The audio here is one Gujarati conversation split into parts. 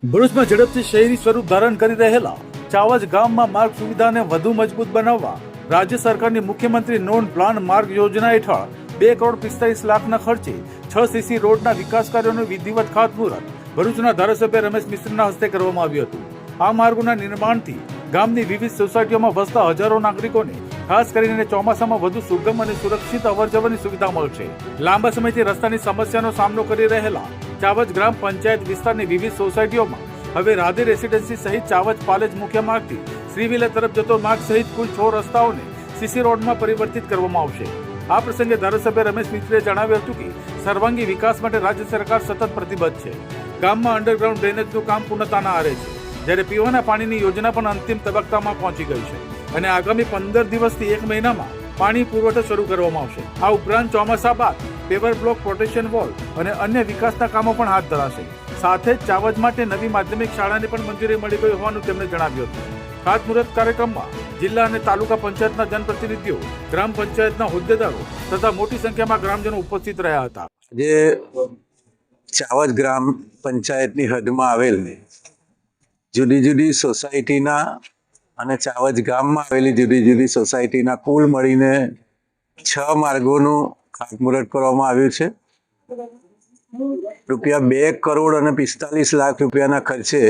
ભરૂચમાં ઝડપથી શહેરી સ્વરૂપ ધારણ કરી રહેલા ચાવજ ગામમાં માર્ગ સુવિધાને વધુ મજબૂત બનાવવા રાજ્ય સરકારની મુખ્યમંત્રી નોન પ્લાન માર્ગ યોજના હેઠળ 2,45,00,000ના ખર્ચે 6 સીસી રોડના વિકાસ કાર્યોનું વિધિવત ખાતમુહૂર્ત ભરૂચના ધારાસભ્ય રમેશ મિસ્ત્રીના હસ્તે કરવામાં આવ્યું હતું। આ માર્ગોના નિર્માણથી ગામની વિવિધ સોસાયટીઓમાં વસતા હજારો નાગરિકોને ખાસ કરીને ચોમાસામાં વધુ સુગમ અને સુરક્ષિત અવરજવરની સુવિધા મળશે। લાંબા સમયથી રસ્તાની સમસ્યાનો સામનો કરી રહેલા ચાવજ ગ્રામ પંચાયત વિસ્તારની વિવિધ સોસાયટીઓમાં હવે રાધે રેસિડેન્સી સહિત ચાવજ પાલેજ મુખ્ય માર્ગથી શ્રીવિલા તરફ જતો માર્ગ સહિત કુલ 6 રસ્તાઓને સીસી રોડમાં પરિવર્તિત કરવામાં આવશે। આ પ્રસંગે ધારાસભ્ય રમેશ મિસ્ત્રીએ જણાવ્યું હતું કે સર્વાંગી વિકાસ માટે રાજ્ય સરકાર સતત પ્રતિબદ્ધ છે। ગામમાં અંડરગ્રાઉન્ડ ડ્રેનેજનું કામ પૂર્ણતાના આરે છે, જ્યારે પીવાના પાણીની યોજના પણ અંતિમ તબક્કામાં પહોંચી ગઈ છે અને આગામી 15 દિવસથી 1 મહિનામાં પાણી પુરવઠો શરૂ કરવામાં આવશે। આ ઉપરાંત ચોમાસા બાદ પેવર બ્લોક, પ્રોટેક્શન વોલ અને અન્ય વિકાસના કામો પણ હાથ ધરાશે। સાથે જ ચાવજ માટે નવી માધ્યમિક શાળાને પણ મંજૂરી મળી ગઈ હોવાનું તેમણે જણાવ્યું હતું। ખાતમુહૂર્ત કાર્યક્રમમાં જિલ્લા અને તાલુકા પંચાયતના જનપ્રતિનિધિઓ, ગ્રામ પંચાયતના હોદ્દેદારો તથા મોટી સંખ્યામાં ગ્રામજનો ઉપસ્થિત રહ્યા હતા। જે ચાવજ ગ્રામ પંચાયતની હદમાં આવેલ જુદી જુદી સોસાયટીના અને ચાવજ ગામમાં આવેલી જુદી જુદી સોસાયટીના કુલ મળીને 6 માર્ગોનું ખાતમુહૂર્ત કરવામાં આવ્યું છે। ₹2,45,00,000 ખર્ચે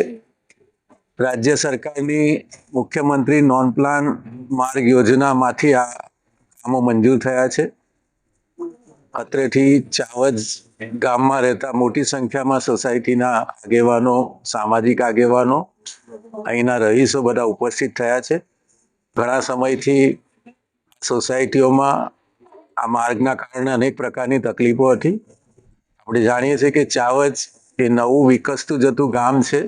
રાજ્ય સરકારની મુખ્યમંત્રી નોન પ્લાન માર્ગ યોજનામાંથી આ કામો મંજૂર થયા છે। અત્રેથી ચાવજ ગામમાં રહેતા મોટી સંખ્યામાં સોસાયટીના આગેવાનો, સામાજિક આગેવાનો, અહીંના રહીશો બધા ઉપસ્થિત થયા છે। ઘણા સમયથી સોસાયટીઓમાં આ માર્ગના કારણે અનેક પ્રકારની તકલીફો હતી। આપણે જાણીએ છીએ કે ચાવજ એ નવું વિકસતું જતું ગામ છે,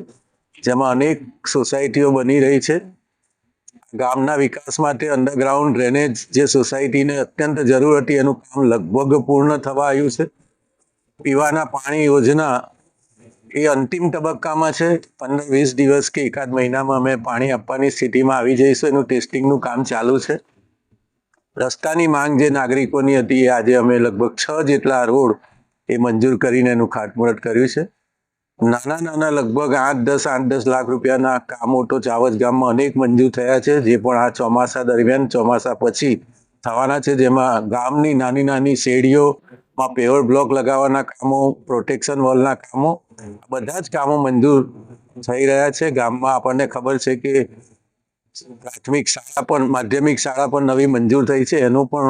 જેમાં અનેક સોસાયટીઓ બની રહી છે। ગામના વિકાસ માટે અંડરગ્રાઉન્ડ ડ્રેનેજ જે સોસાયટીને અત્યંત જરૂર હતી એનું કામ લગભગ પૂર્ણ થવા આવ્યું છે। પીવાના પાણી યોજના એ અંતિમ તબક્કામાં છે। 15-20 દિવસ કે એકાદ મહિનામાં અમે પાણી આપવાની સ્થિતિમાં આવી જઈશું। એનું ટેસ્ટિંગનું કામ ચાલુ છે। રસ્તાની માંગ જે નાગરિકોની હતી એ આજે અમે લગભગ 6 જેટલા રોડ એ મંજૂર કરીને એનું ખાતમુહૂર્ત કર્યું છે। નાના નાના લગભગ 8-10 લાખ રૂપિયાના કામો તો ચાવજ ગામમાં અનેક મંજૂર થયા છે, જે પણ આ ચોમાસા દરમિયાન, ચોમાસા પછી થવાના છે। જેમાં ગામની નાની નાની શેરીઓમાં પેવર બ્લોક લગાવવાના કામો, પ્રોટેક્શન વોલના કામો, બધા જ કામો મંજૂર થઈ રહ્યા છે। ગામમાં આપણને ખબર છે કે પ્રાથમિક શાળા પણ, માધ્યમિક શાળા પણ નવી મંજૂર થઈ છે। એનું પણ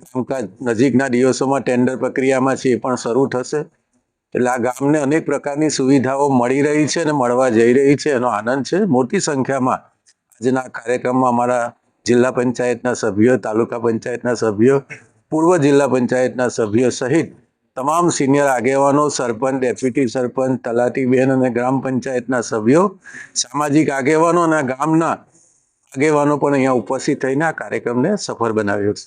કામકાજ નજીકના દિવસોમાં ટેન્ડર પ્રક્રિયામાં છે, એ પણ શરૂ થશે। એટલે આ ગામને અનેક પ્રકારની સુવિધાઓ મળી રહી છે અને મળવા જઈ રહી છે, એનો આનંદ છે। મોટી સંખ્યામાં આજના કાર્યક્રમમાં અમારા જિલ્લા પંચાયતના સભ્યો, તાલુકા પંચાયતના સભ્યો, પૂર્વ જિલ્લા પંચાયતના સભ્યો સહિત તમામ સિનિયર આગેવાનો, સરપંચ, ડેપ્યુટી સરપંચ, તલાટીબેન અને ગ્રામ પંચાયતના સભ્યો, સામાજિક આગેવાનો અને ગામના આગેવાનો પણ અહીંયા ઉપસ્થિત થઈને આ કાર્યક્રમને સફળ બનાવ્યો છે।